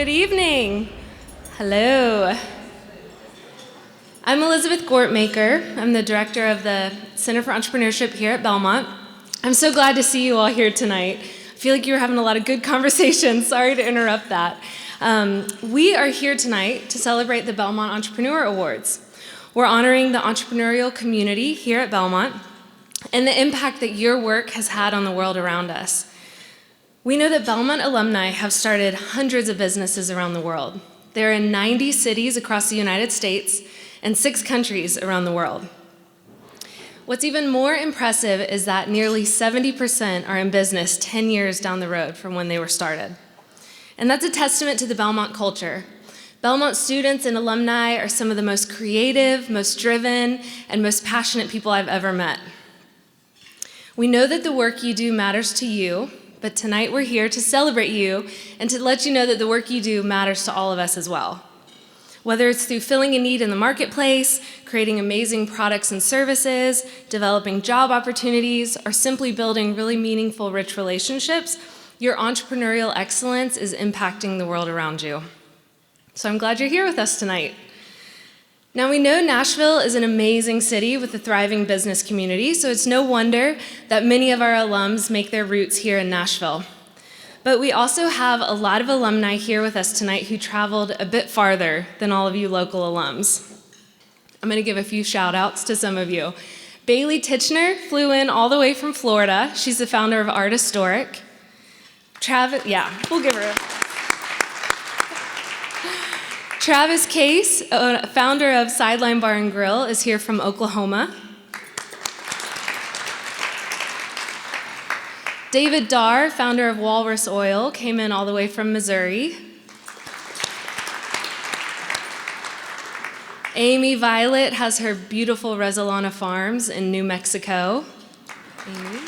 Good evening. Hello. I'm Elizabeth Gortmaker. I'm the director of the Center for Entrepreneurship here at Belmont. I'm so glad to see you all here tonight. I feel like you were having a lot of good conversations. Sorry to interrupt that. We are here tonight to celebrate the Belmont Entrepreneur Awards. We're honoring the entrepreneurial community here at Belmont and the impact that your work has had on the world around us. We know that Belmont alumni have started hundreds of businesses around the world. They're in 90 cities across the United States and 6 countries around the world. What's even more impressive is that nearly 70% are in business 10 years down the road from when they were started. And that's a testament to the Belmont culture. Belmont students and alumni are some of the most creative, most driven, and most passionate people I've ever met. We know that the work you do matters to you, but tonight we're here to celebrate you and to let you know that the work you do matters to all of us as well. Whether it's through filling a need in the marketplace, creating amazing products and services, developing job opportunities, or simply building really meaningful, rich relationships, your entrepreneurial excellence is impacting the world around you. So I'm glad you're here with us tonight. Now, we know Nashville is an amazing city with a thriving business community, so it's no wonder that many of our alums make their roots here in Nashville. But we also have a lot of alumni here with us tonight who traveled a bit farther than all of you local alums. I'm going to give a few shout outs to some of you. Bailey Titchener flew in all the way from Florida. She's the founder of Art Historic. We'll give her a... Travis Case, founder of Sideline Bar and Grill, is here from Oklahoma. David Darr, founder of Walrus Oil, came in all the way from Missouri. Amy Violet has her beautiful Resolana Farms in New Mexico. Amy.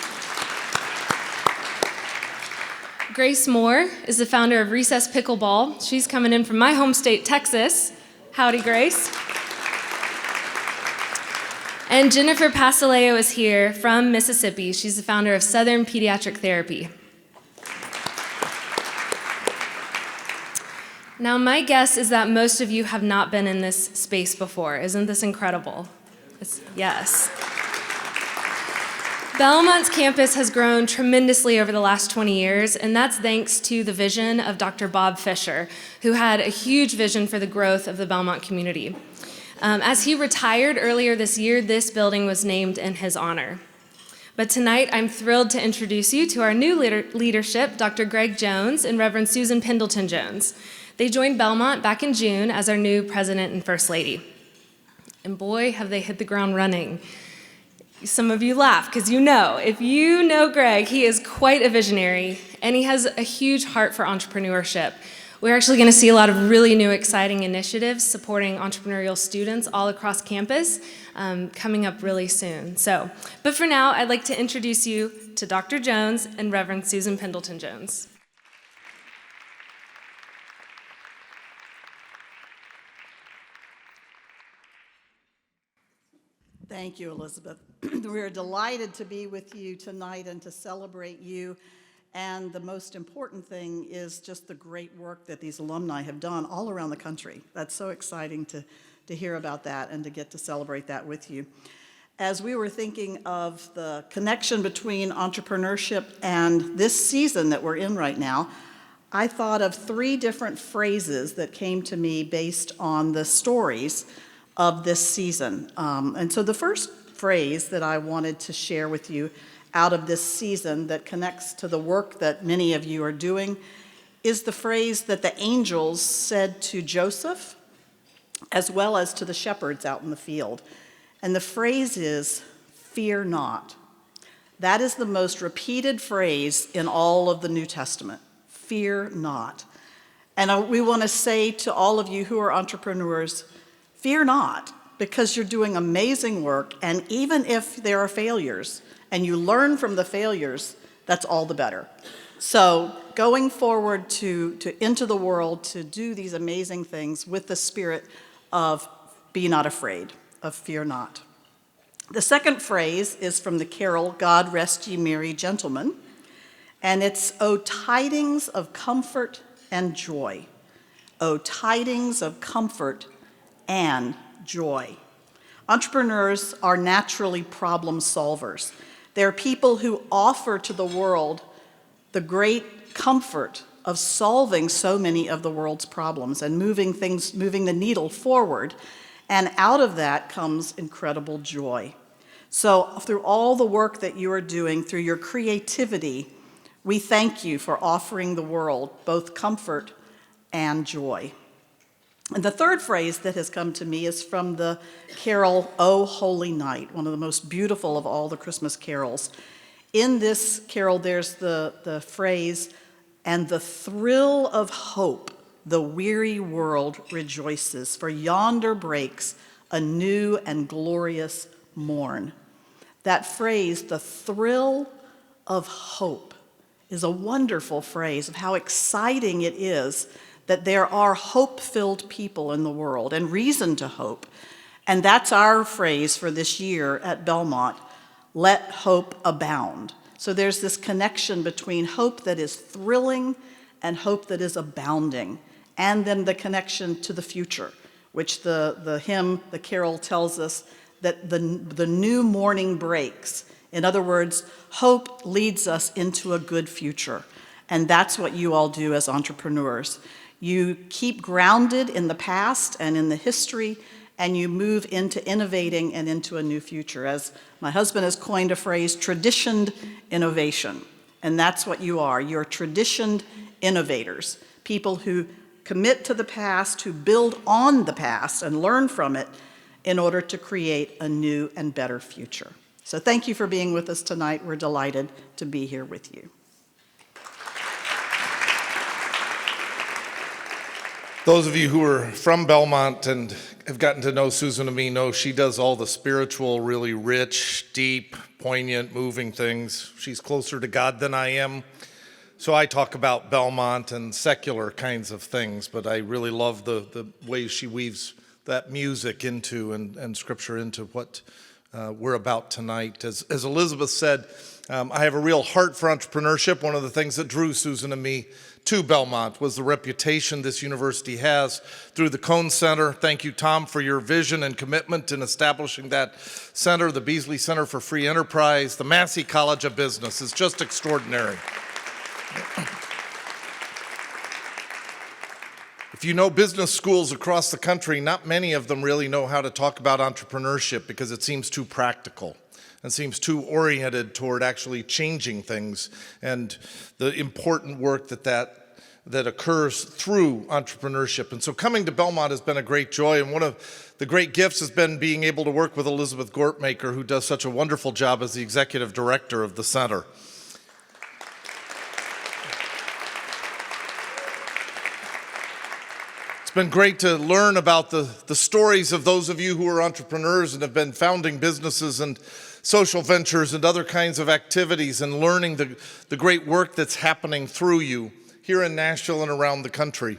Grace Moore is the founder of Recess Pickleball. She's coming in from my home state, Texas. Howdy, Grace. And Jennifer Pasileo is here from Mississippi. She's the founder of Southern Pediatric Therapy. Now, my guess is that most of you have not been in this space before. Isn't this incredible? Yes. Belmont's campus has grown tremendously over the last 20 years, and that's thanks to the vision of Dr. Bob Fisher, who had a huge vision for the growth of the Belmont community. As he retired earlier this year, this building was named in his honor. But tonight, I'm thrilled to introduce you to our new leadership, Dr. Greg Jones and Reverend Susan Pendleton Jones. They joined Belmont back in June as our new president and first lady. And boy, have they hit the ground running. Some of you laugh because if you know Greg, he is quite a visionary and he has a huge heart for entrepreneurship. We're actually going to see a lot of really new, exciting initiatives supporting entrepreneurial students all across campus coming up really soon. But for now, I'd like to introduce you to Dr. Jones and Reverend Susan Pendleton Jones. Thank you, Elizabeth. We are delighted to be with you tonight and to celebrate you. And the most important thing is just the great work that these alumni have done all around the country. That's so exciting to hear about that and to get to celebrate that with you. As we were thinking of the connection between entrepreneurship and this season that we're in right now, I thought of 3 different phrases that came to me based on the stories of this season. And so the first phrase that I wanted to share with you out of this season that connects to the work that many of you are doing is the phrase that the angels said to Joseph as well as to the shepherds out in the field. And the phrase is, "Fear not." That is the most repeated phrase in all of the New Testament. Fear not. And we want to say to all of you who are entrepreneurs, fear not, because you're doing amazing work, and even if there are failures, and you learn from the failures, that's all the better. So going forward to into the world to do these amazing things with the spirit of be not afraid, of fear not. The second phrase is from the carol, "God Rest Ye Merry Gentlemen," and it's, "O tidings of comfort and joy." O tidings of comfort and joy. Entrepreneurs are naturally problem solvers. They're people who offer to the world the great comfort of solving so many of the world's problems and moving the needle forward. And out of that comes incredible joy. So through all the work that you are doing, through your creativity, we thank you for offering the world both comfort and joy. And the third phrase that has come to me is from the carol, O Holy Night, one of the most beautiful of all the Christmas carols. In this carol, there's the phrase, and the thrill of hope, the weary world rejoices, for yonder breaks a new and glorious morn. That phrase, the thrill of hope, is a wonderful phrase of how exciting it is that there are hope-filled people in the world and reason to hope. And that's our phrase for this year at Belmont, let hope abound. So there's this connection between hope that is thrilling and hope that is abounding, and then the connection to the future, which the hymn, the carol tells us that the new morning breaks. In other words, hope leads us into a good future. And that's what you all do as entrepreneurs. You keep grounded in the past and in the history, and you move into innovating and into a new future. As my husband has coined a phrase, traditioned innovation. And that's what you are. You're traditioned innovators, people who commit to the past, who build on the past and learn from it in order to create a new and better future. So thank you for being with us tonight. We're delighted to be here with you. Those of you who are from Belmont and have gotten to know Susan and me know she does all the spiritual, really rich, deep, poignant, moving things. She's closer to God than I am. So I talk about Belmont and secular kinds of things, but I really love the way she weaves that music into and scripture into what we're about tonight. As Elizabeth said, I have a real heart for entrepreneurship. One of the things that drew Susan and me to Belmont was the reputation this university has through the Cone Center. Thank you, Tom, for your vision and commitment in establishing that center, the Beasley Center for Free Enterprise, the Massey College of Business. It's just extraordinary. If you know business schools across the country, not many of them really know how to talk about entrepreneurship because it seems too practical and seems too oriented toward actually changing things and the important work that occurs through entrepreneurship. And so coming to Belmont has been a great joy, and one of the great gifts has been being able to work with Elizabeth Gortmaker, who does such a wonderful job as the executive director of the center. It's been great to learn about the stories of those of you who are entrepreneurs and have been founding businesses and social ventures and other kinds of activities, and learning the great work that's happening through you here in Nashville and around the country.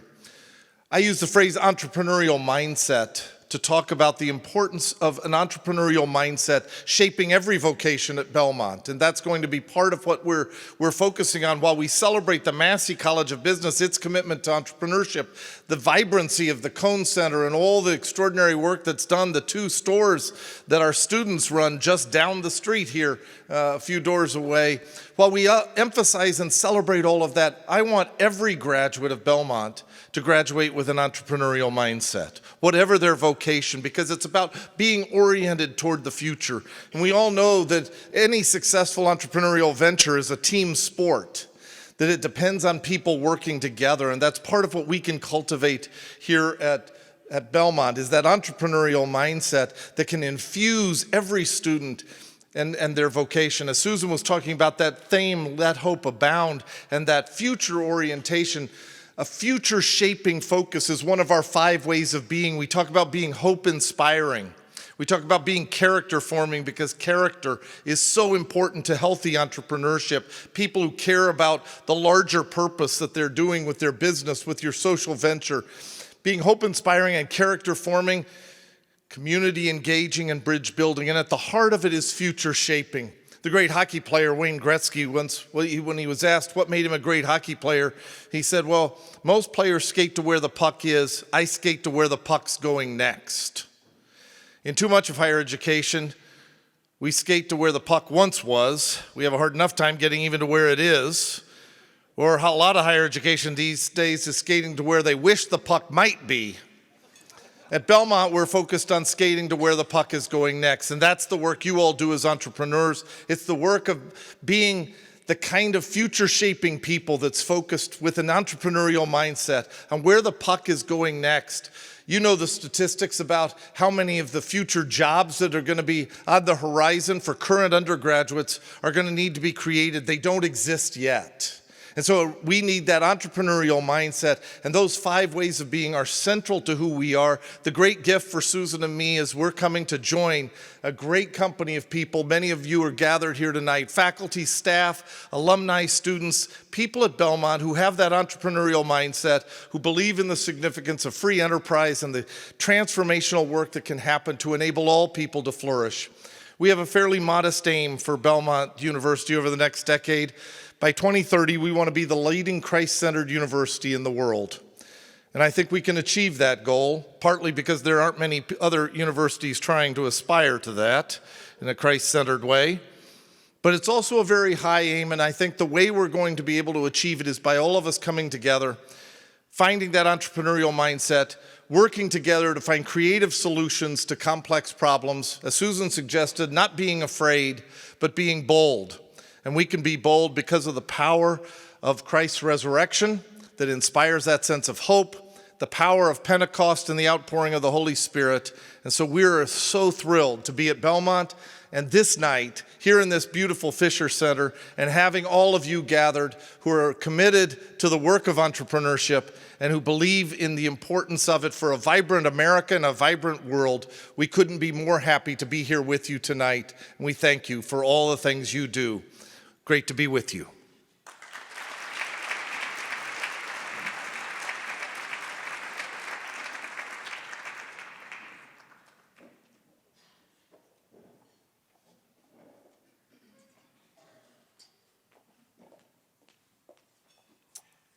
I use the phrase entrepreneurial mindset to talk about the importance of an entrepreneurial mindset shaping every vocation at Belmont. And that's going to be part of what we're focusing on while we celebrate the Massey College of Business, its commitment to entrepreneurship, the vibrancy of the Cone Center and all the extraordinary work that's done, the 2 stores that our students run just down the street here, a few doors away. While we emphasize and celebrate all of that, I want every graduate of Belmont to graduate with an entrepreneurial mindset, whatever their vocation, because it's about being oriented toward the future. And we all know that any successful entrepreneurial venture is a team sport, that it depends on people working together. And that's part of what we can cultivate here at Belmont, is that entrepreneurial mindset that can infuse every student and their vocation. As Susan was talking about that theme, let hope abound, and that future orientation, a future-shaping focus is one of our 5 ways of being. We talk about being hope-inspiring. We talk about being character-forming because character is so important to healthy entrepreneurship. People who care about the larger purpose that they're doing with their business, with your social venture. Being hope-inspiring and character-forming, community engaging and bridge building. And at the heart of it is future shaping. The great hockey player Wayne Gretzky once, when he was asked what made him a great hockey player, he said, well, most players skate to where the puck is. I skate to where the puck's going next. In too much of higher education, we skate to where the puck once was. We have a hard enough time getting even to where it is. Or a lot of higher education these days is skating to where they wish the puck might be. At Belmont, we're focused on skating to where the puck is going next, and that's the work you all do as entrepreneurs. It's the work of being the kind of future-shaping people that's focused with an entrepreneurial mindset on where the puck is going next. You know the statistics about how many of the future jobs that are going to be on the horizon for current undergraduates are going to need to be created. They don't exist yet. And so we need that entrepreneurial mindset, and those 5 ways of being are central to who we are. The great gift for Susan and me is we're coming to join a great company of people. Many of you are gathered here tonight, faculty, staff, alumni, students, people at Belmont who have that entrepreneurial mindset, who believe in the significance of free enterprise and the transformational work that can happen to enable all people to flourish. We have a fairly modest aim for Belmont University over the next decade. By 2030, we want to be the leading Christ-centered university in the world. And I think we can achieve that goal, partly because there aren't many other universities trying to aspire to that in a Christ-centered way. But it's also a very high aim, and I think the way we're going to be able to achieve it is by all of us coming together, finding that entrepreneurial mindset, working together to find creative solutions to complex problems. As Susan suggested, not being afraid, but being bold. And we can be bold because of the power of Christ's resurrection that inspires that sense of hope, the power of Pentecost and the outpouring of the Holy Spirit. And so we're so thrilled to be at Belmont and this night here in this beautiful Fisher Center and having all of you gathered who are committed to the work of entrepreneurship and who believe in the importance of it for a vibrant America and a vibrant world. We couldn't be more happy to be here with you tonight, and we thank you for all the things you do. Great to be with you.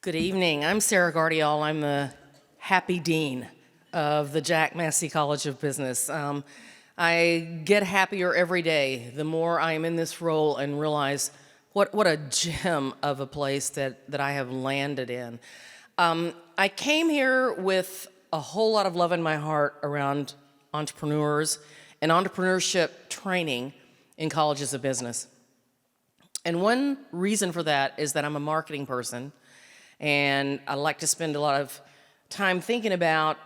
Good evening. I'm Sarah Gardial. I'm the happy dean of the Jack Massey College of Business. I get happier every day the more I'm in this role and realize what a gem of a place that I have landed in. I came here with a whole lot of love in my heart around entrepreneurs and entrepreneurship training in colleges of business. And one reason for that is that I'm a marketing person, and I like to spend a lot of time thinking about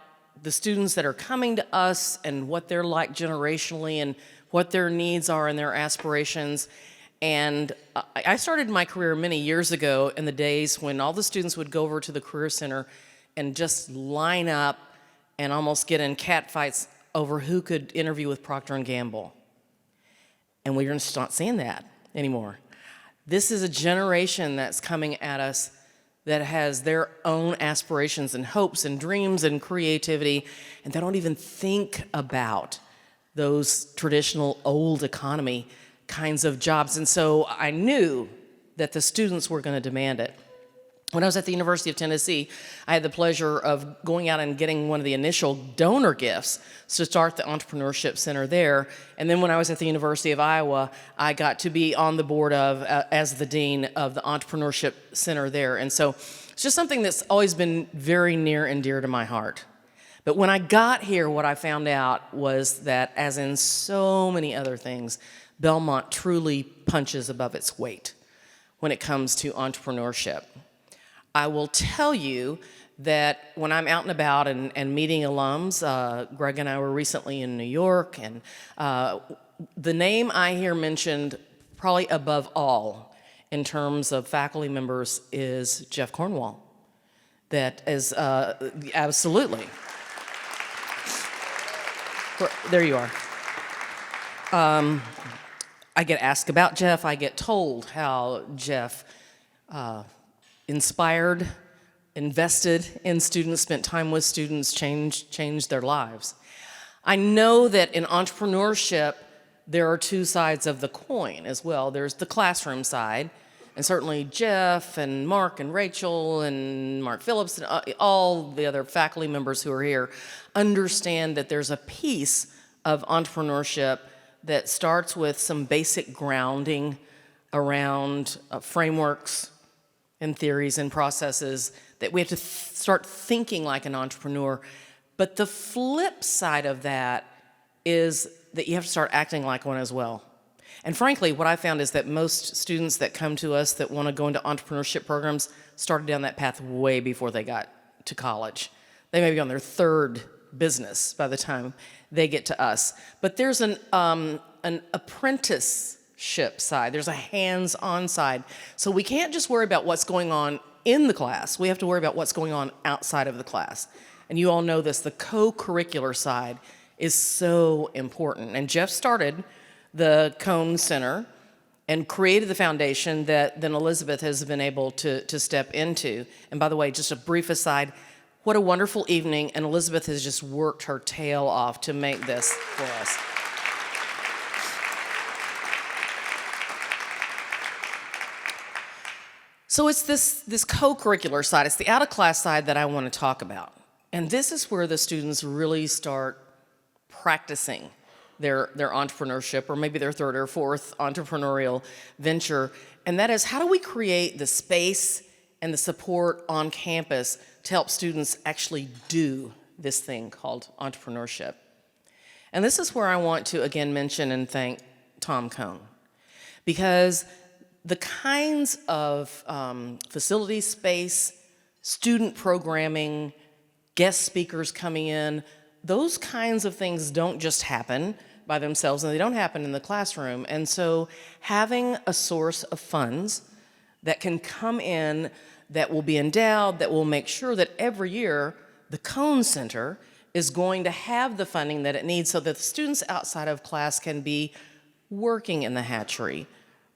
the students that are coming to us and what they're like generationally and what their needs are and their aspirations. And I started my career many years ago in the days when all the students would go over to the Career Center and just line up and almost get in catfights over who could interview with Procter & Gamble. And we're just not seeing that anymore. This is a generation that's coming at us that has their own aspirations and hopes and dreams and creativity, and they don't even think about those traditional old economy kinds of jobs. And so I knew that the students were going to demand it. When I was at the University of Tennessee, I had the pleasure of going out and getting one of the initial donor gifts to start the Entrepreneurship Center there. And then when I was at the University of Iowa, I got to be on the board of, as the dean of the Entrepreneurship Center there. And so it's just something that's always been very near and dear to my heart. But when I got here, what I found out was that, as in so many other things, Belmont truly punches above its weight when it comes to entrepreneurship. I will tell you that when I'm out and about and meeting alums, Greg and I were recently in New York, and the name I hear mentioned probably above all in terms of faculty members is Jeff Cornwall. That is absolutely. There you are. I get asked about Jeff. I get told how Jeff inspired, invested in students, spent time with students, changed their lives. I know that in entrepreneurship, there are two sides of the coin as well. There's the classroom side, and certainly Jeff and Mark and Rachel and Mark Phillips and all the other faculty members who are here understand that there's a piece of entrepreneurship that starts with some basic grounding around frameworks and theories and processes that we have to start thinking like an entrepreneur. But the flip side of that is that you have to start acting like one as well. And frankly, what I found is that most students that come to us that want to go into entrepreneurship programs started down that path way before they got to college. They may be on their third business by the time they get to us. But there's an apprenticeship side. There's a hands-on side. So we can't just worry about what's going on in the class. We have to worry about what's going on outside of the class. And you all know this, the co-curricular side is so important. And Jeff started the Cone Center and created the foundation that then Elizabeth has been able to step into. And by the way, just a brief aside, what a wonderful evening, and Elizabeth has just worked her tail off to make this for us. So it's this co-curricular side, it's the out-of-class side that I want to talk about. And this is where the students really start practicing their entrepreneurship, or maybe their third or fourth entrepreneurial venture. And that is, how do we create the space and the support on campus to help students actually do this thing called entrepreneurship? And this is where I want to again mention and thank Tom Cone, because the kinds of facility space, student programming, guest speakers coming in, those kinds of things don't just happen by themselves, and they don't happen in the classroom. And so having a source of funds that can come in, that will be endowed, that will make sure that every year the Cone Center is going to have the funding that it needs so that the students outside of class can be working in the hatchery,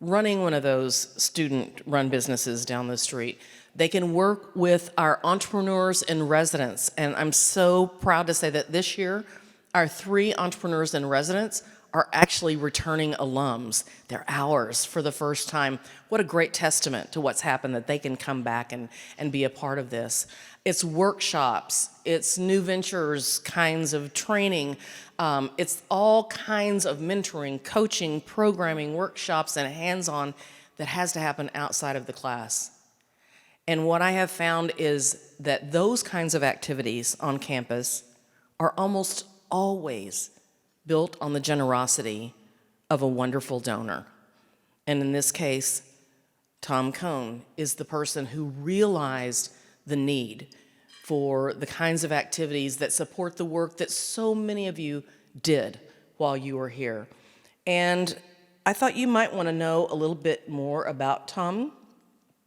running one of those student-run businesses down the street. They can work with our entrepreneurs in residence. And I'm so proud to say that this year, our 3 entrepreneurs in residence are actually returning alums. They're ours for the first time. What a great testament to what's happened, that they can come back and be a part of this. It's workshops, it's new ventures kinds of training, it's all kinds of mentoring, coaching, programming, workshops, and hands-on that has to happen outside of the class. And what I have found is that those kinds of activities on campus are almost always built on the generosity of a wonderful donor. And in this case, Tom Cone is the person who realized the need for the kinds of activities that support the work that so many of you did while you were here. And I thought you might want to know a little bit more about Tom.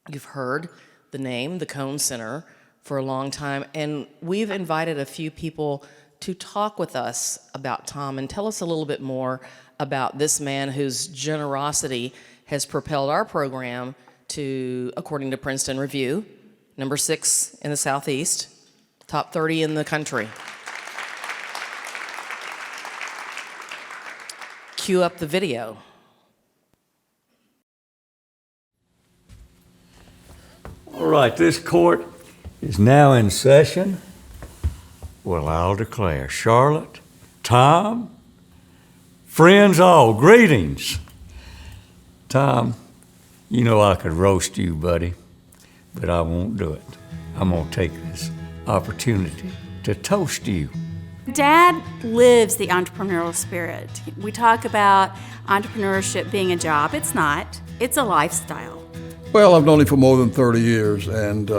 You've heard the name, the Cone Center, for a long time, and we've invited a few people to talk with us about Tom and tell us a little bit more about this man whose generosity has propelled our program to, according to Princeton Review, number 6 in the Southeast, top 30 in the country. Cue up the video. All right, this court is now in session. Well, I'll declare. Charlotte, Tom, friends all, greetings. Tom, you know I could roast you, buddy, but I won't do it. I'm gonna take this opportunity to toast you. Dad lives the entrepreneurial spirit. We talk about entrepreneurship being a job. It's not. It's a lifestyle. Well, I've known him for more than 30 years, and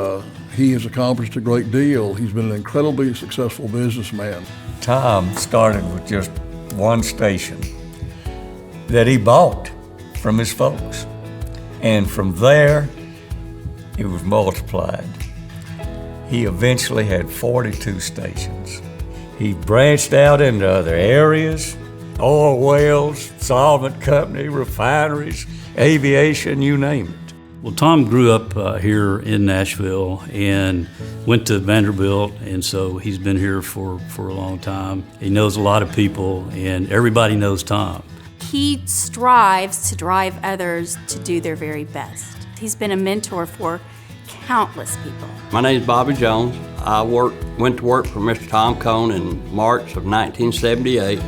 he has accomplished a great deal. He's been an incredibly successful businessman. Tom started with just one station that he bought from his folks. And from there, it was multiplied. He eventually had 42 stations. He branched out into other areas, oil wells, solvent company, refineries, aviation, you name it. Well, Tom grew up here in Nashville and went to Vanderbilt, and so he's been here for a long time. He knows a lot of people, and everybody knows Tom. He strives to drive others to do their very best. He's been a mentor for countless people. My name is Bobby Jones. I went to work for Mr. Tom Cone in March of 1978.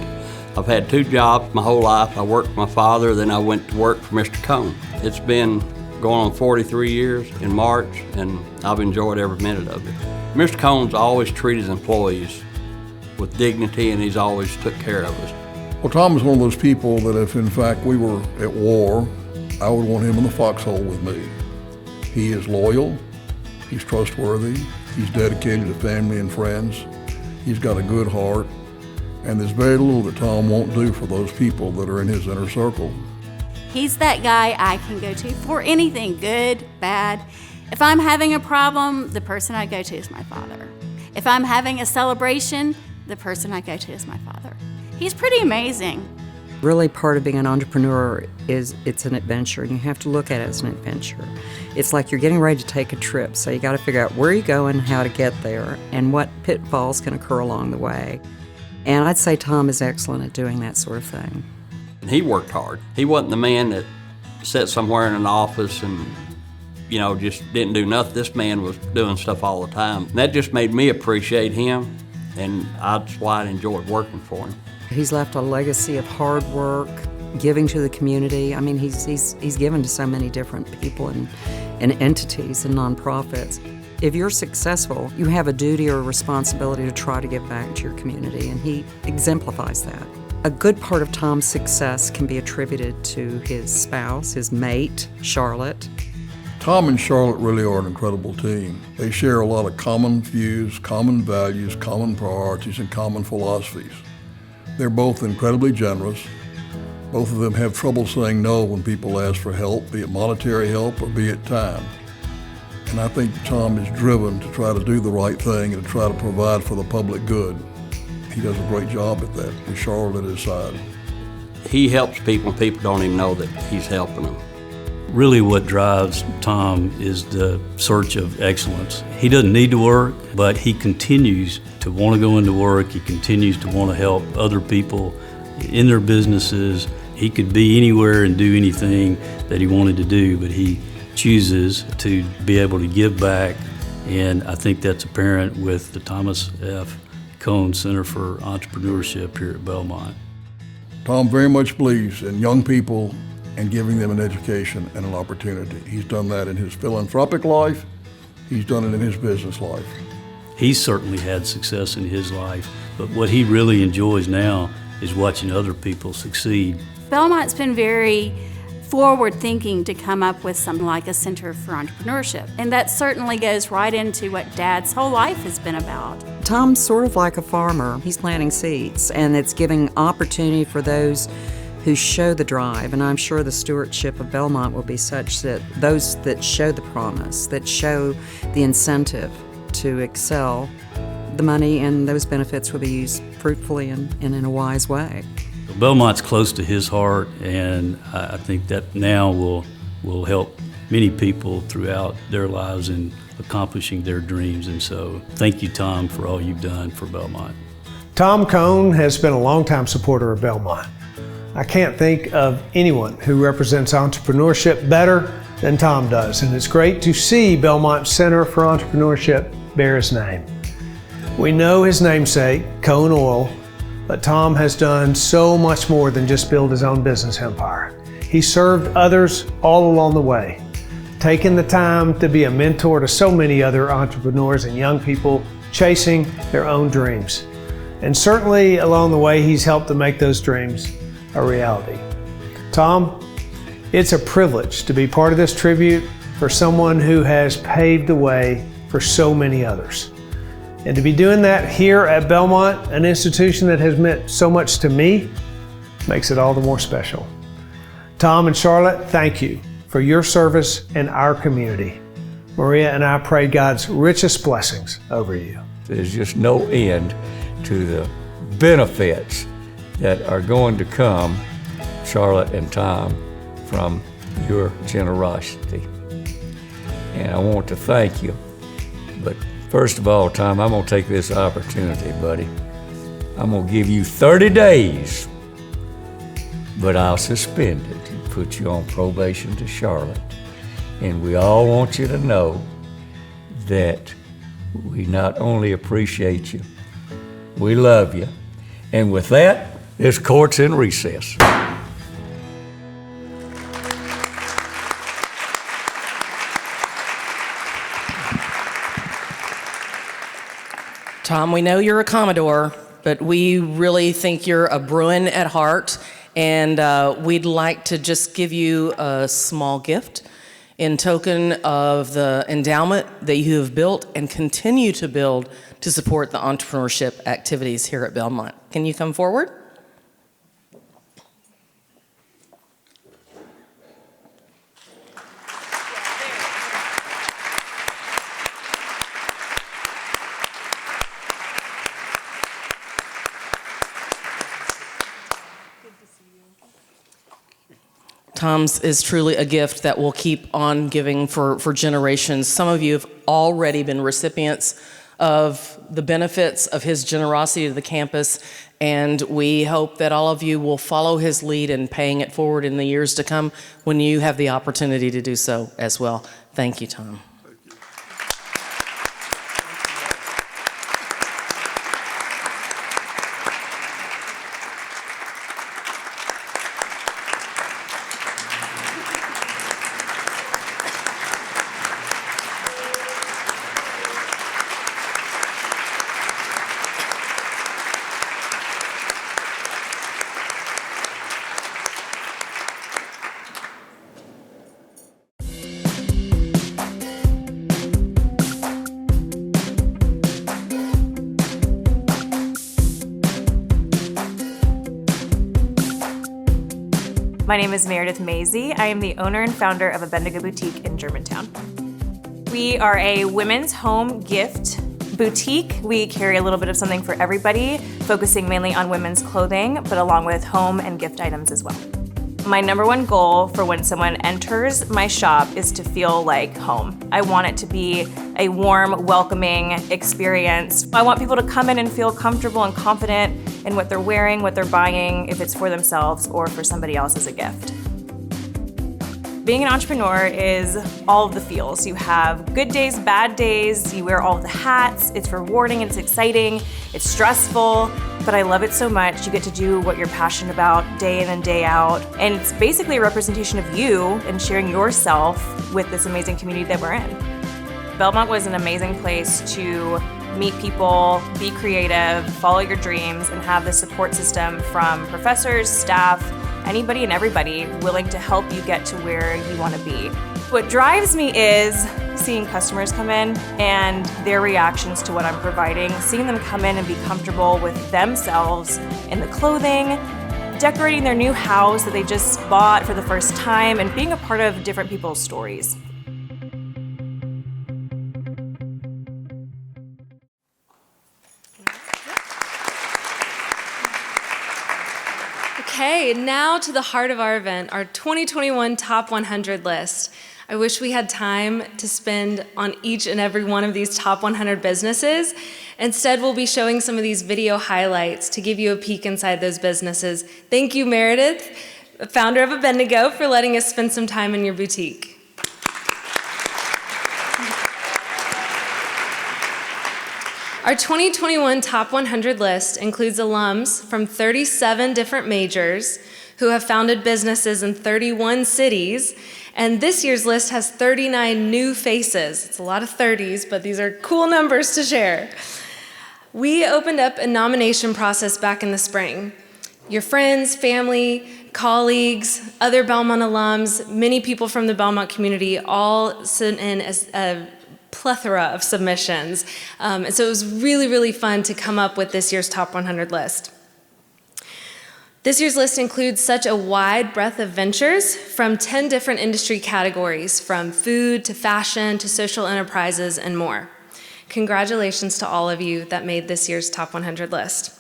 I've had 2 jobs my whole life. I worked for my father, then I went to work for Mr. Cone. It's been going on 43 years in March, and I've enjoyed every minute of it. Mr. Cone's always treated his employees with dignity, and he's always took care of us. Well, Tom is one of those people that if in fact we were at war, I would want him in the foxhole with me. He is loyal, he's trustworthy, he's dedicated to family and friends, he's got a good heart, and there's very little that Tom won't do for those people that are in his inner circle. He's that guy I can go to for anything, good, bad. If I'm having a problem, the person I go to is my father. If I'm having a celebration, the person I go to is my father. He's pretty amazing. Really, part of being an entrepreneur is it's an adventure, and you have to look at it as an adventure. It's like you're getting ready to take a trip, so you got to figure out where you're going, how to get there, and what pitfalls can occur along the way. And I'd say Tom is excellent at doing that sort of thing. He worked hard. He wasn't the man that sat somewhere in an office and, just didn't do nothing. This man was doing stuff all the time. And that just made me appreciate him, and that's why I enjoyed working for him. He's left a legacy of hard work, giving to the community. I mean, he's given to so many different people and entities and nonprofits. If you're successful, you have a duty or a responsibility to try to give back to your community, and he exemplifies that. A good part of Tom's success can be attributed to his spouse, his mate, Charlotte. Tom and Charlotte really are an incredible team. They share a lot of common views, common values, common priorities, and common philosophies. They're both incredibly generous. Both of them have trouble saying no when people ask for help, be it monetary help or be it time. And I think Tom is driven to try to do the right thing and to try to provide for the public good. He does a great job at that with Charlotte at his side. He helps people and people don't even know that he's helping them. Really what drives Tom is the search of excellence. He doesn't need to work, but he continues to want to go into work. He continues to want to help other people in their businesses. He could be anywhere and do anything that he wanted to do, but he chooses to be able to give back, and I think that's apparent with the Thomas F. Cone Center for Entrepreneurship here at Belmont. Tom very much believes in young people and giving them an education and an opportunity. He's done that in his philanthropic life. He's done it in his business life. He's certainly had success in his life, but what he really enjoys now is watching other people succeed. Belmont's been very forward-thinking to come up with something like a Center for Entrepreneurship, and that certainly goes right into what Dad's whole life has been about. Tom's sort of like a farmer. He's planting seeds, and it's giving opportunity for those who show the drive, and I'm sure the stewardship of Belmont will be such that those that show the promise, that show the incentive to excel, the money and those benefits will be used fruitfully and in a wise way. Belmont's close to his heart, and I think that now will help many people throughout their lives in accomplishing their dreams. And so thank you, Tom, for all you've done for Belmont. Tom Cone has been a longtime supporter of Belmont. I can't think of anyone who represents entrepreneurship better than Tom does, and it's great to see Belmont Center for Entrepreneurship bear his name. We know his namesake, Cone Oil, but Tom has done so much more than just build his own business empire. He served others all along the way, taking the time to be a mentor to so many other entrepreneurs and young people chasing their own dreams. And certainly along the way, he's helped to make those dreams a reality. Tom, it's a privilege to be part of this tribute for someone who has paved the way for so many others. And to be doing that here at Belmont, an institution that has meant so much to me, makes it all the more special. Tom and Charlotte, thank you for your service in our community. Maria and I pray God's richest blessings over you. There's just no end to the benefits that are going to come, Charlotte and Tom, from your generosity. And I want to thank you. But first of all, Tom, I'm gonna take this opportunity, buddy. I'm gonna give you 30 days but I'll suspend it and put you on probation to Charlotte. And we all want you to know that we not only appreciate you, we love you. And with that, this court's in recess. Tom, we know you're a Commodore, but we really think you're a Bruin at heart, and we'd like to just give you a small gift in token of the endowment that you have built and continue to build to support the entrepreneurship activities here at Belmont. Can you come forward? Tom's is truly a gift that will keep on giving for generations. Some of you have already been recipients of the benefits of his generosity to the campus, and we hope that all of you will follow his lead in paying it forward in the years to come when you have the opportunity to do so as well. Thank you, Tom. My name is Meredith Maisie. I am the owner and founder of a Bendigo Boutique in Germantown. We are a women's home gift boutique. We carry a little bit of something for everybody, focusing mainly on women's clothing, but along with home and gift items as well. My number one goal for when someone enters my shop is to feel like home. I want it to be a warm, welcoming experience. I want people to come in and feel comfortable and confident in what they're wearing, what they're buying, if it's for themselves or for somebody else as a gift. Being an entrepreneur is all of the feels. You have good days, bad days, you wear all of the hats, it's rewarding, it's exciting, it's stressful, but I love it so much. You get to do what you're passionate about day in and day out, and it's basically a representation of you and sharing yourself with this amazing community that we're in. Belmont was an amazing place to meet people, be creative, follow your dreams, and have the support system from professors, staff, anybody and everybody willing to help you get to where you want to be. What drives me is seeing customers come in and their reactions to what I'm providing, seeing them come in and be comfortable with themselves in the clothing, decorating their new house that they just bought for the first time, and being a part of different people's stories. Okay, now to the heart of our event, our 2021 Top 100 list. I wish we had time to spend on each and every one of these top 100 businesses. Instead, we'll be showing some of these video highlights to give you a peek inside those businesses. Thank you, Meredith, founder of Bendigo, for letting us spend some time in your boutique. Our 2021 Top 100 list includes alums from 37 different majors who have founded businesses in 31 cities, and this year's list has 39 new faces. It's a lot of 30s, but these are cool numbers to share. We opened up a nomination process back in the spring. Your friends, family, colleagues, other Belmont alums, many people from the Belmont community all sent in a plethora of submissions. And so it was really, really fun to come up with this year's Top 100 list. This year's list includes such a wide breadth of ventures from 10 different industry categories, from food to fashion to social enterprises and more. Congratulations to all of you that made this year's Top 100 list.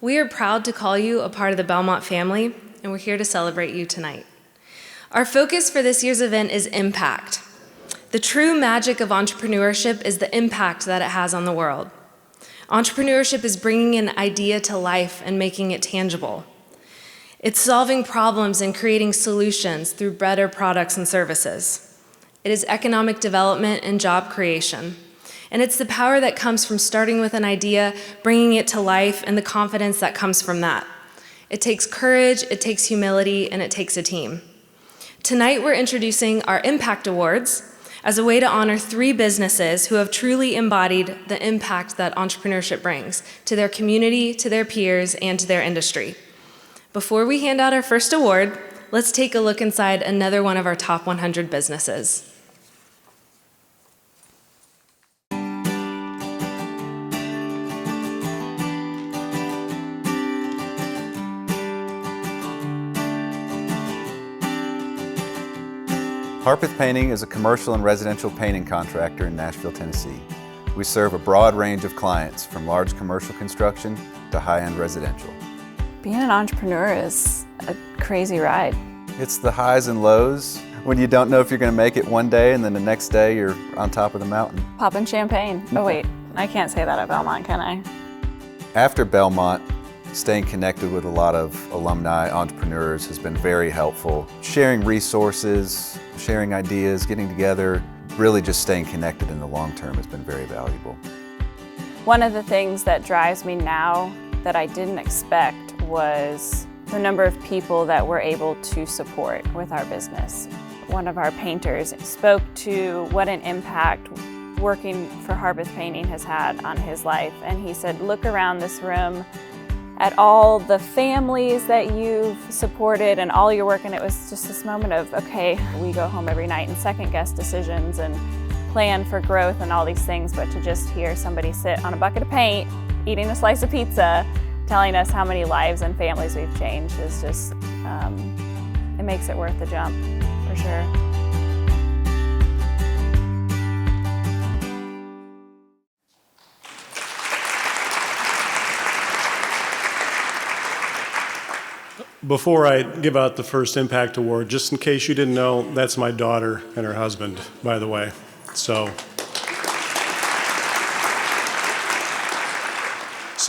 We are proud to call you a part of the Belmont family, and we're here to celebrate you tonight. Our focus for this year's event is impact. The true magic of entrepreneurship is the impact that it has on the world. Entrepreneurship is bringing an idea to life and making it tangible. It's solving problems and creating solutions through better products and services. It is economic development and job creation. And it's the power that comes from starting with an idea, bringing it to life, and the confidence that comes from that. It takes courage, it takes humility, and it takes a team. Tonight, we're introducing our Impact Awards as a way to honor 3 businesses who have truly embodied the impact that entrepreneurship brings to their community, to their peers, and to their industry. Before we hand out our first award, let's take a look inside another one of our top 100 businesses. Harpeth Painting is a commercial and residential painting contractor in Nashville, Tennessee. We serve a broad range of clients, from large commercial construction to high-end residential. Being an entrepreneur is a crazy ride. It's the highs and lows when you don't know if you're going to make it one day and then the next day you're on top of the mountain. Popping champagne. Oh wait, I can't say that at Belmont, can I? After Belmont, staying connected with a lot of alumni entrepreneurs has been very helpful. Sharing resources, sharing ideas, getting together, really just staying connected in the long term has been very valuable. One of the things that drives me now that I didn't expect was the number of people that we're able to support with our business. One of our painters spoke to what an impact working for Harpeth Painting has had on his life, and he said, look around this room at all the families that you've supported and all your work, and it was just this moment of, okay, we go home every night and second guess decisions and plan for growth and all these things, but to just hear somebody sit on a bucket of paint, eating a slice of pizza, telling us how many lives and families we've changed is just, it makes it worth the jump, for sure. Before I give out the first Impact Award, just in case you didn't know, that's my daughter and her husband, by the way. So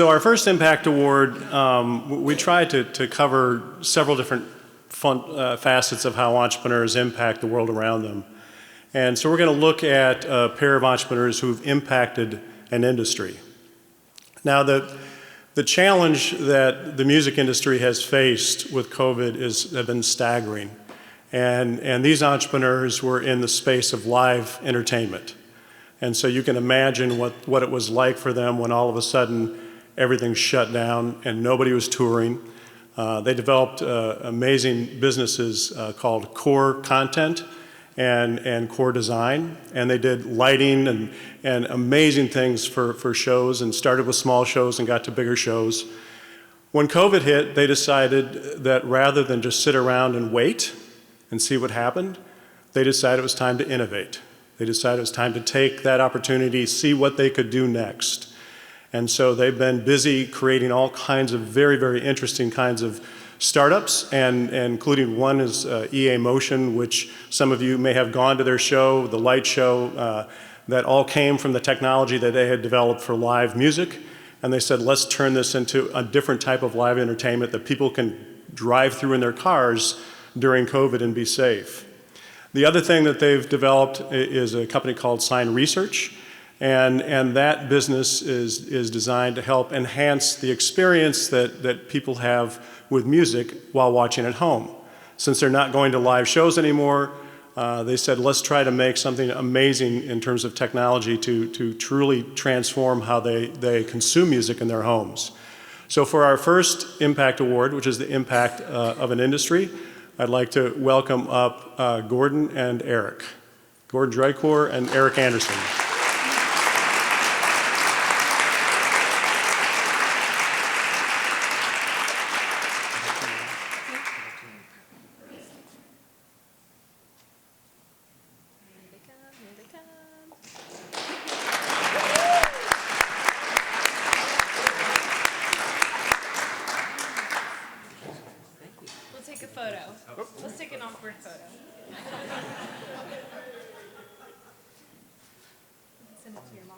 our first Impact Award, we tried to cover several different facets of how entrepreneurs impact the world around them. And so we're going to look at a pair of entrepreneurs who've impacted an industry. Now, the challenge that the music industry has faced with COVID have been staggering. And these entrepreneurs were in the space of live entertainment. And so you can imagine what it was like for them when all of a sudden everything shut down and nobody was touring. They developed amazing businesses called Core Content and Core Design, and they did lighting and amazing things for shows, and started with small shows and got to bigger shows. When COVID hit, they decided that rather than just sit around and wait and see what happened, they decided it was time to innovate. They decided it was time to take that opportunity, see what they could do next. And so they've been busy creating all kinds of very, very interesting kinds of startups, and including one is EA Motion, which some of you may have gone to their show, the light show, that all came from the technology that they had developed for live music. And they said, let's turn this into a different type of live entertainment that people can drive through in their cars during COVID and be safe. The other thing that they've developed is a company called Sign Research. And that business is designed to help enhance the experience that people have with music while watching at home. Since they're not going to live shows anymore, they said, let's try to make something amazing in terms of technology to truly transform how they consume music in their homes. So for our first Impact Award, which is the impact of an industry, I'd like to welcome up Gordon and Eric. Gordon Drycore and Eric Anderson. Let's take an awkward photo. Send it to your mom.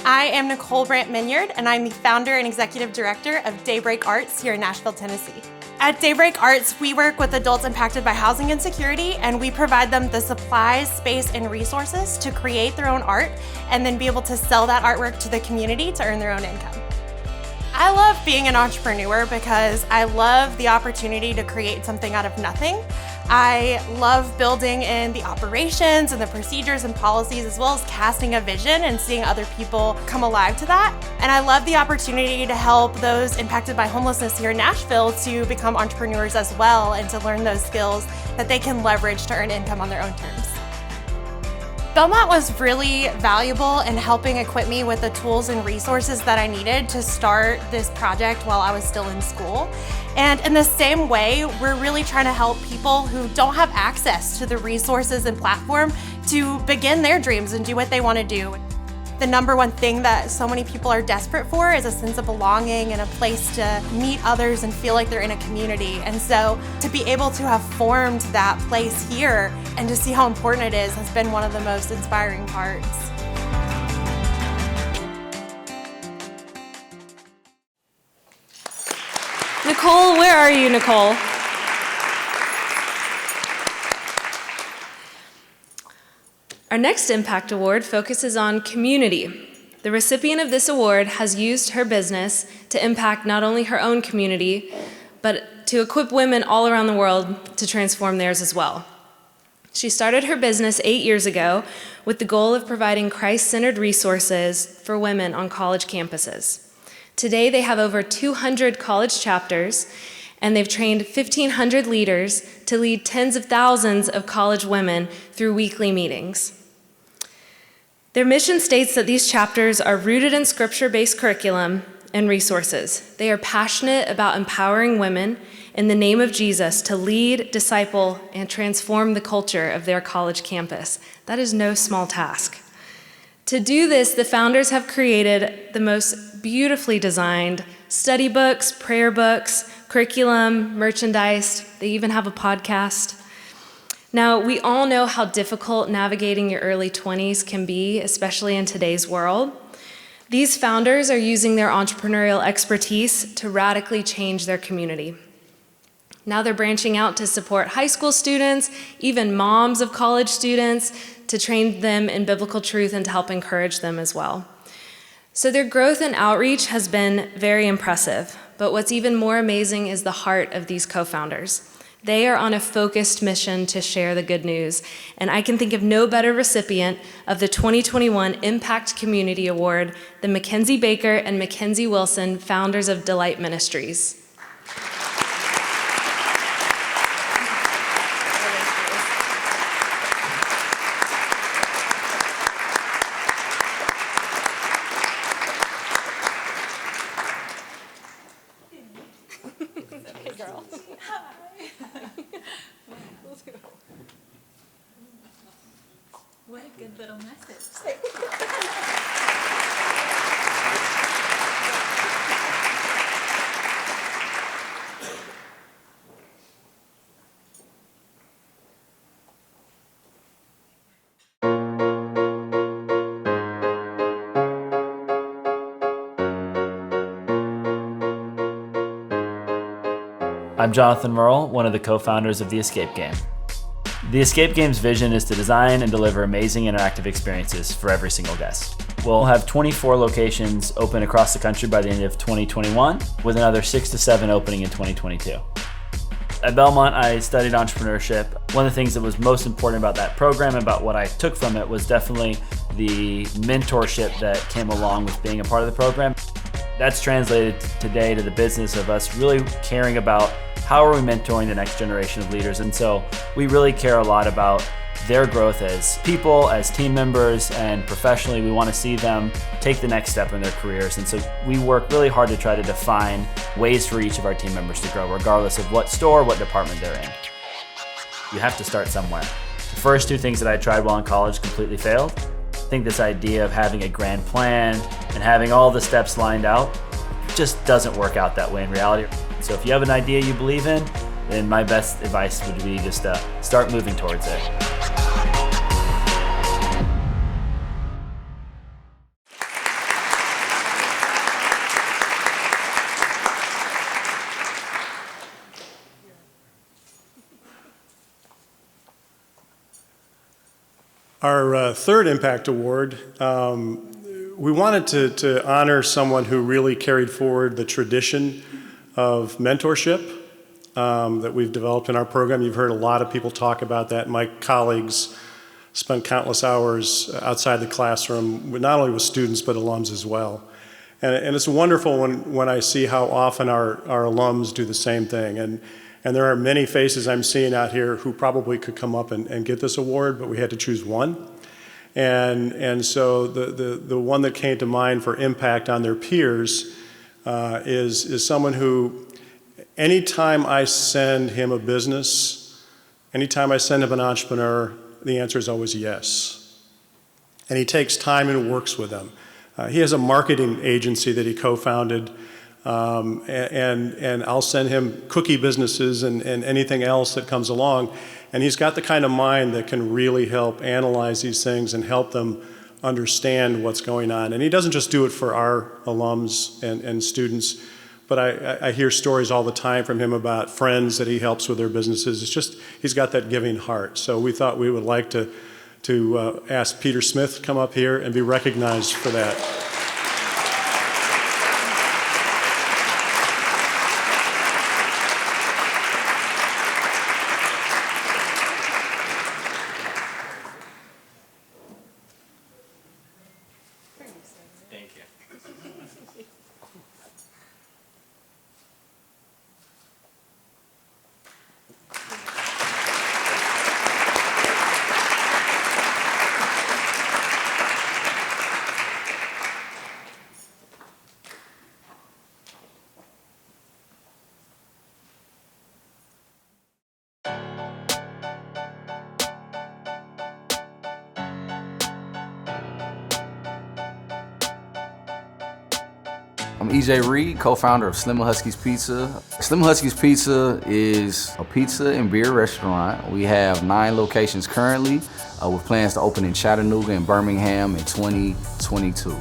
I am Nicole Brandt Minyard, and I'm the founder and executive director of Daybreak Arts here in Nashville, Tennessee. At Daybreak Arts, we work with adults impacted by housing insecurity, and we provide them the supplies, space, and resources to create their own art and then be able to sell that artwork to the community to earn their own income. I love being an entrepreneur because I love the opportunity to create something out of nothing. I love building in the operations and the procedures and policies, as well as casting a vision and seeing other people come alive to that. And I love the opportunity to help those impacted by homelessness here in Nashville to become entrepreneurs as well and to learn those skills that they can leverage to earn income on their own terms. Belmont was really valuable in helping equip me with the tools and resources that I needed to start this project while I was still in school. And in the same way, we're really trying to help people who don't have access to the resources and platform to begin their dreams and do what they want to do. The number one thing that so many people are desperate for is a sense of belonging and a place to meet others and feel like they're in a community. And so to be able to have formed that place here and to see how important it is has been one of the most inspiring parts. Nicole, where are you, Nicole? Our next Impact Award focuses on community. The recipient of this award has used her business to impact not only her own community, but to equip women all around the world to transform theirs as well. She started her business 8 years ago with the goal of providing Christ-centered resources for women on college campuses. Today, they have over 200 college chapters, and they've trained 1,500 leaders to lead tens of thousands of college women through weekly meetings. Their mission states that these chapters are rooted in scripture-based curriculum and resources. They are passionate about empowering women in the name of Jesus to lead, disciple, and transform the culture of their college campus. That is no small task. To do this, the founders have created the most beautifully designed study books, prayer books, curriculum, merchandise. They even have a podcast. Now, we all know how difficult navigating your early 20s can be, especially in today's world. These founders are using their entrepreneurial expertise to radically change their community. Now they're branching out to support high school students, even moms of college students, to train them in biblical truth and to help encourage them as well. So their growth and outreach has been very impressive, but what's even more amazing is the heart of these co-founders. They are on a focused mission to share the good news, and I can think of no better recipient of the 2021 Impact Community Award than Mackenzie Baker and Mackenzie Wilson, founders of Delight Ministries. What a good little message. I'm Jonathan Merle, one of the co-founders of The Escape Game. The Escape Game's vision is to design and deliver amazing interactive experiences for every single guest. We'll have 24 locations open across the country by the end of 2021, with another 6 to 7 opening in 2022. At Belmont, I studied entrepreneurship. One of the things that was most important about that program, about what I took from it, was definitely the mentorship that came along with being a part of the program. That's translated today to the business of us really caring about how are we mentoring the next generation of leaders. And so we really care a lot about their growth as people, as team members, and professionally. We want to see them take the next step in their careers. And so we work really hard to try to define ways for each of our team members to grow, regardless of what store, what department they're in. You have to start somewhere. The first two things that I tried while in college completely failed. I think this idea of having a grand plan and having all the steps lined out just doesn't work out that way in reality. So if you have an idea you believe in, then my best advice would be just start moving towards it. Our third Impact Award, we wanted to honor someone who really carried forward the tradition of mentorship that we've developed in our program. You've heard a lot of people talk about that. My colleagues spent countless hours outside the classroom, not only with students, but alums as well. And it's wonderful when I see how often our alums do the same thing. And there are many faces I'm seeing out here who probably could come up and get this award, but we had to choose one. And so the one that came to mind for impact on their peers is someone who, anytime I send him a business, anytime I send him an entrepreneur, the answer is always yes. And he takes time and works with them. He has a marketing agency that he co-founded, and I'll send him cookie businesses and anything else that comes along. And he's got the kind of mind that can really help analyze these things and help them understand what's going on. And he doesn't just do it for our alums and students, but I hear stories all the time from him about friends that he helps with their businesses. It's just, he's got that giving heart. So we thought we would like to ask Peter Smith to come up here and be recognized for that. Thank you. I'm EJ Reed, co-founder of Slim Husky's Pizza. Slim Husky's Pizza is a pizza and beer restaurant. We have 9 locations currently, with plans to open in Chattanooga and Birmingham in 2022.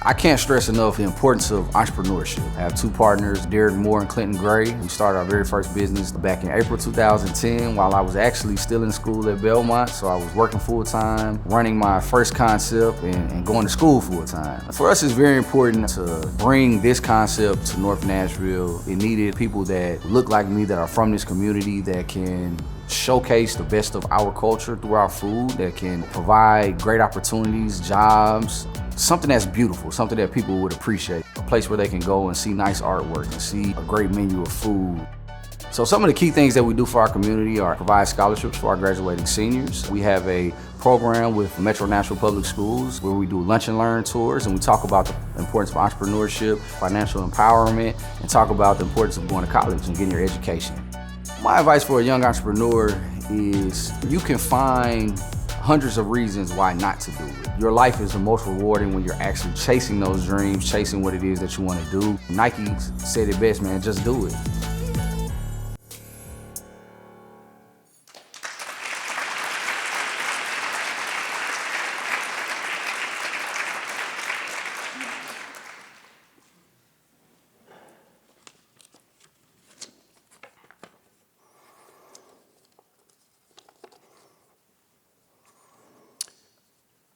I can't stress enough the importance of entrepreneurship. I have 2 partners, Derek Moore and Clinton Gray. We started our very first business back in April 2010 while I was actually still in school at Belmont. So I was working full-time, running my first concept and going to school full-time. For us, it's very important to bring this concept to North Nashville. It needed people that look like me, that are from this community, that can showcase the best of our culture through our food, that can provide great opportunities, jobs, something that's beautiful, something that people would appreciate. A place where they can go and see nice artwork and see a great menu of food. So some of the key things that we do for our community are provide scholarships for our graduating seniors. We have a program with Metro Nashville Public Schools where we do lunch and learn tours, and we talk about the importance of entrepreneurship, financial empowerment, and talk about the importance of going to college and getting your education. My advice for a young entrepreneur is you can find hundreds of reasons why not to do it. Your life is the most rewarding when you're actually chasing those dreams, chasing what it is that you want to do. Nike said it best, man, just do it.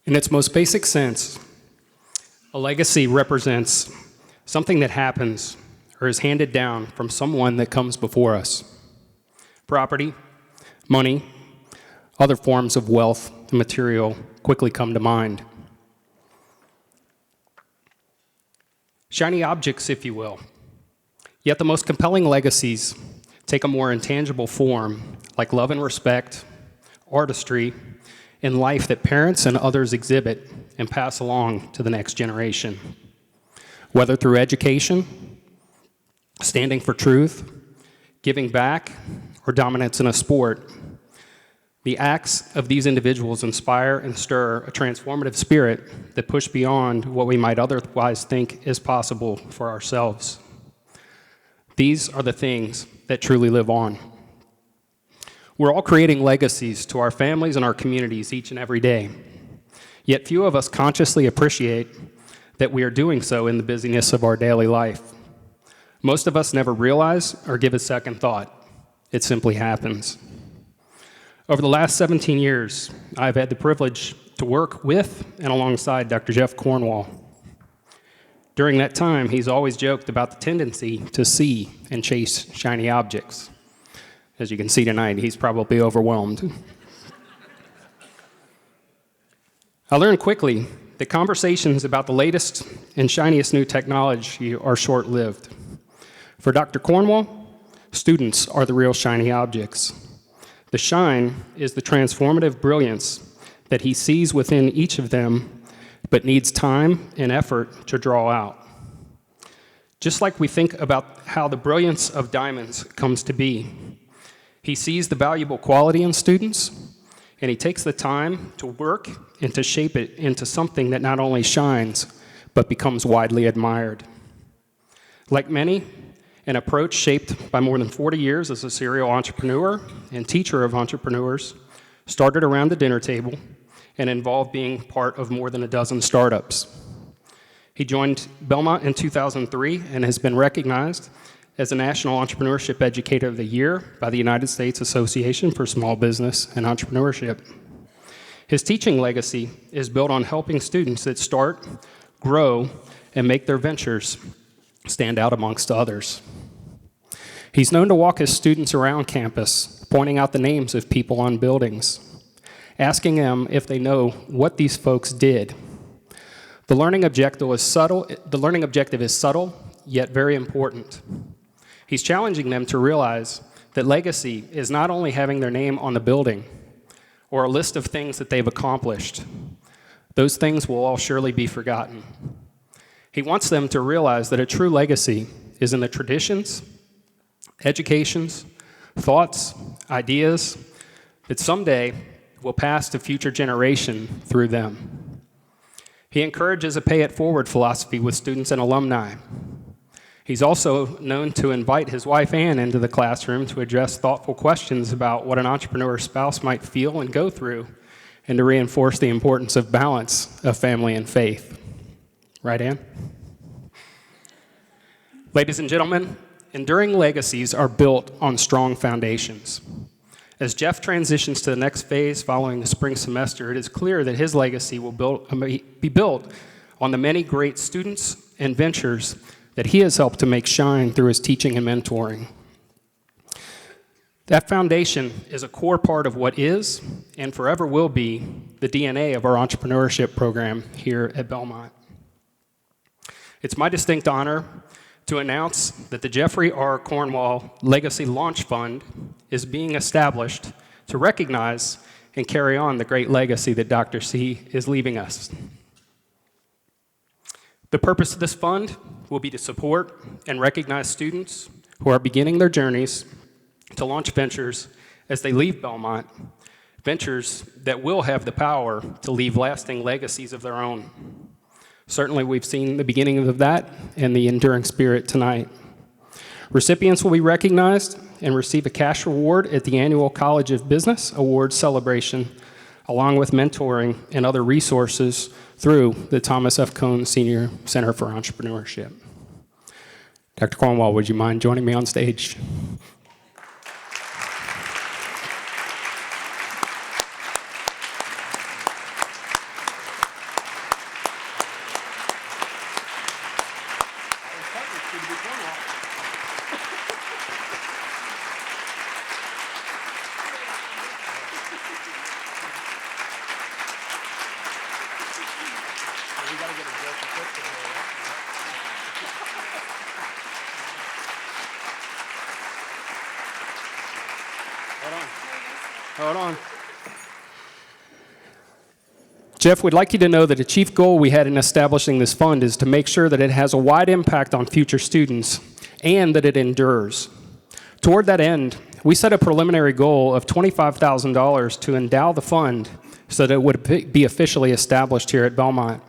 In its most basic sense, a legacy represents something that happens or is handed down from someone that comes before us. Property, money, other forms of wealth and material quickly come to mind. Shiny objects, if you will. Yet the most compelling legacies take a more intangible form, like love and respect, artistry, in life that parents and others exhibit and pass along to the next generation. Whether through education, standing for truth, giving back, or dominance in a sport, the acts of these individuals inspire and stir a transformative spirit that push beyond what we might otherwise think is possible for ourselves. These are the things that truly live on. We're all creating legacies to our families and our communities each and every day. Yet few of us consciously appreciate that we are doing so in the busyness of our daily life. Most of us never realize or give a second thought. It simply happens. Over the last 17 years, I've had the privilege to work with and alongside Dr. Jeff Cornwall. During that time, he's always joked about the tendency to see and chase shiny objects. As you can see tonight, he's probably overwhelmed. I learned quickly that conversations about the latest and shiniest new technology are short-lived. For Dr. Cornwall, students are the real shiny objects. The shine is the transformative brilliance that he sees within each of them, but needs time and effort to draw out. Just like we think about how the brilliance of diamonds comes to be, he sees the valuable quality in students, and he takes the time to work and to shape it into something that not only shines, but becomes widely admired. Like many, an approach shaped by more than 40 years as a serial entrepreneur and teacher of entrepreneurs started around the dinner table and involved being part of more than a dozen startups. He joined Belmont in 2003 and has been recognized as the National Entrepreneurship Educator of the Year by the United States Association for Small Business and Entrepreneurship. His teaching legacy is built on helping students that start, grow, and make their ventures stand out amongst others. He's known to walk his students around campus, pointing out the names of people on buildings, asking them if they know what these folks did. The learning objective is subtle, yet very important. He's challenging them to realize that legacy is not only having their name on the building or a list of things that they've accomplished. Those things will all surely be forgotten. He wants them to realize that a true legacy is in the traditions, educations, thoughts, ideas that someday will pass to future generation through them. He encourages a pay-it-forward philosophy with students and alumni. He's also known to invite his wife, Ann, into the classroom to address thoughtful questions about what an entrepreneur spouse might feel and go through, and to reinforce the importance of balance of family and faith. Right, Ann? Ladies and gentlemen, enduring legacies are built on strong foundations. As Jeff transitions to the next phase following the spring semester, it is clear that his legacy will be built on the many great students and ventures that he has helped to make shine through his teaching and mentoring. That foundation is a core part of what is and forever will be the DNA of our entrepreneurship program here at Belmont. It's my distinct honor to announce that the Jeffrey R. Cornwall Legacy Launch Fund is being established to recognize and carry on the great legacy that Dr. C is leaving us. The purpose of this fund will be to support and recognize students who are beginning their journeys to launch ventures as they leave Belmont, ventures that will have the power to leave lasting legacies of their own. Certainly, we've seen the beginning of that and the enduring spirit tonight. Recipients will be recognized and receive a cash reward at the annual College of Business Awards celebration, along with mentoring and other resources through the Thomas F. Cohn Senior Center for Entrepreneurship. Dr. Cornwall, would you mind joining me on stage? Hold on. Jeff, we'd like you to know that a chief goal we had in establishing this fund is to make sure that it has a wide impact on future students and that it endures. Toward that end, we set a preliminary goal of $25,000 to endow the fund so that it would be officially established here at Belmont.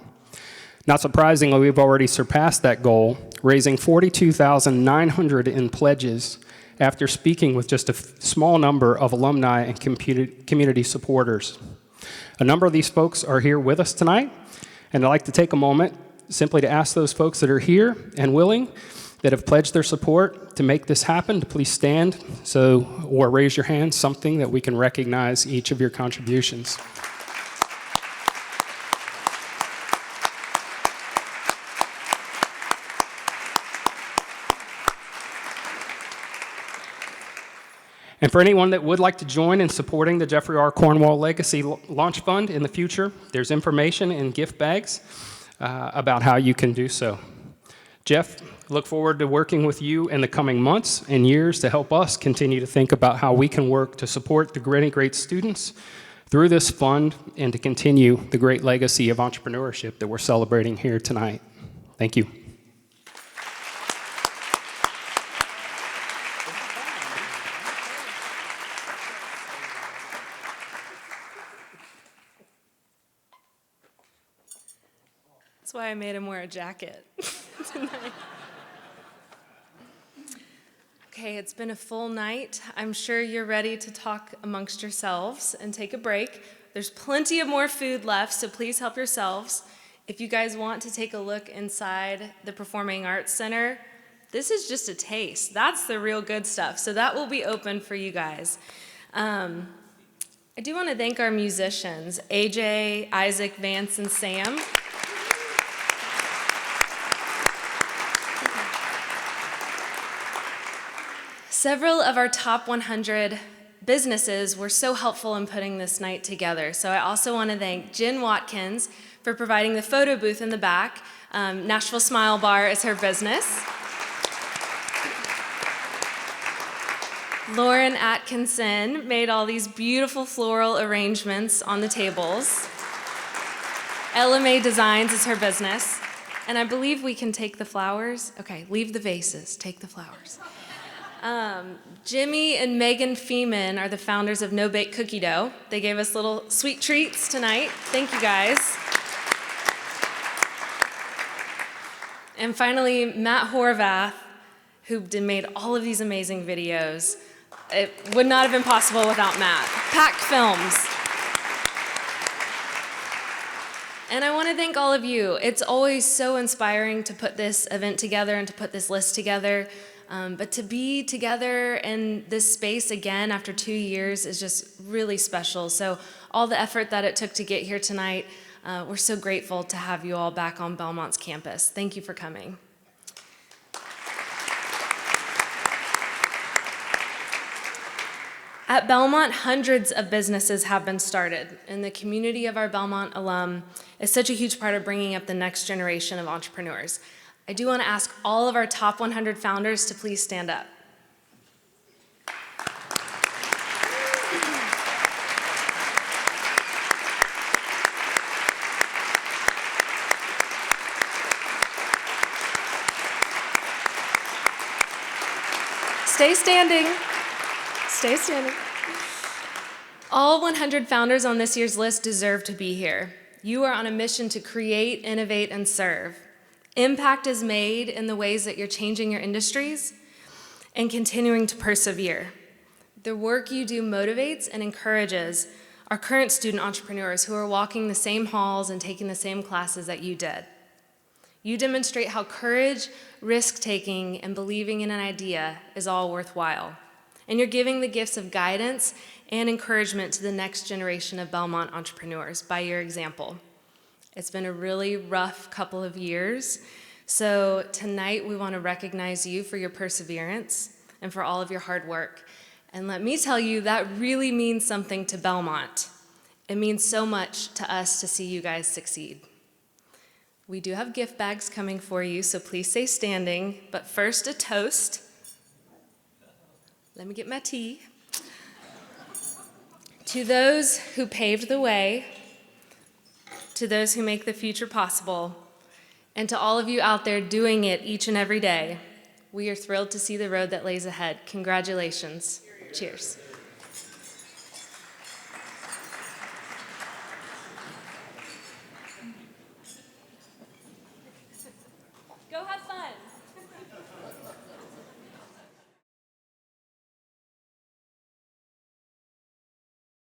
Not surprisingly, we've already surpassed that goal, raising $42,900 in pledges after speaking with just a small number of alumni and community supporters. A number of these folks are here with us tonight, and I'd like to take a moment simply to ask those folks that are here and willing that have pledged their support to make this happen to please stand or raise your hand, something that we can recognize each of your contributions. And for anyone that would like to join in supporting the Jeffrey R. Cornwall Legacy Launch Fund in the future, there's information in gift bags about how you can do so. Jeff, look forward to working with you in the coming months and years to help us continue to think about how we can work to support the great students through this fund and to continue the great legacy of entrepreneurship that we're celebrating here tonight. Thank you. That's why I made him wear a jacket tonight. Okay, it's been a full night. I'm sure you're ready to talk amongst yourselves and take a break. There's plenty of more food left, so please help yourselves. If you guys want to take a look inside the Performing Arts Center, this is just a taste. That's the real good stuff, so that will be open for you guys. I do want to thank our musicians, AJ, Isaac, Vance, and Sam. Several of our top 100 businesses were so helpful in putting this night together. So I also want to thank Jen Watkins for providing the photo booth in the back. Nashville Smile Bar is her business. Lauren Atkinson made all these beautiful floral arrangements on the tables. Ella May Designs is her business. And I believe we can take the flowers. Okay, leave the vases, take the flowers. Jimmy and Megan Feeman are the founders of No Bake Cookie Dough. They gave us little sweet treats tonight. Thank you, guys. And finally, Matt Horvath, who made all of these amazing videos. It would not have been possible without Matt. Pack Films. And I want to thank all of you. It's always so inspiring to put this event together and to put this list together. But to be together in this space again after 2 years is just really special. So all the effort that it took to get here tonight, we're so grateful to have you all back on Belmont's campus. Thank you for coming. At Belmont, hundreds of businesses have been started, and the community of our Belmont alum is such a huge part of bringing up the next generation of entrepreneurs. I do want to ask all of our top 100 founders to please stand up. Stay standing. Stay standing. All 100 founders on this year's list deserve to be here. You are on a mission to create, innovate, and serve. Impact is made in the ways that you're changing your industries and continuing to persevere. The work you do motivates and encourages our current student entrepreneurs who are walking the same halls and taking the same classes that you did. You demonstrate how courage, risk-taking, and believing in an idea is all worthwhile. And you're giving the gifts of guidance and encouragement to the next generation of Belmont entrepreneurs by your example. It's been a really rough couple of years, so tonight we want to recognize you for your perseverance and for all of your hard work. And let me tell you, that really means something to Belmont. It means so much to us to see you guys succeed. We do have gift bags coming for you, so please stay standing. But first, a toast. Let me get my tea. To those who paved the way, to those who make the future possible, and to all of you out there doing it each and every day, we are thrilled to see the road that lays ahead. Congratulations. Cheers. Go have fun.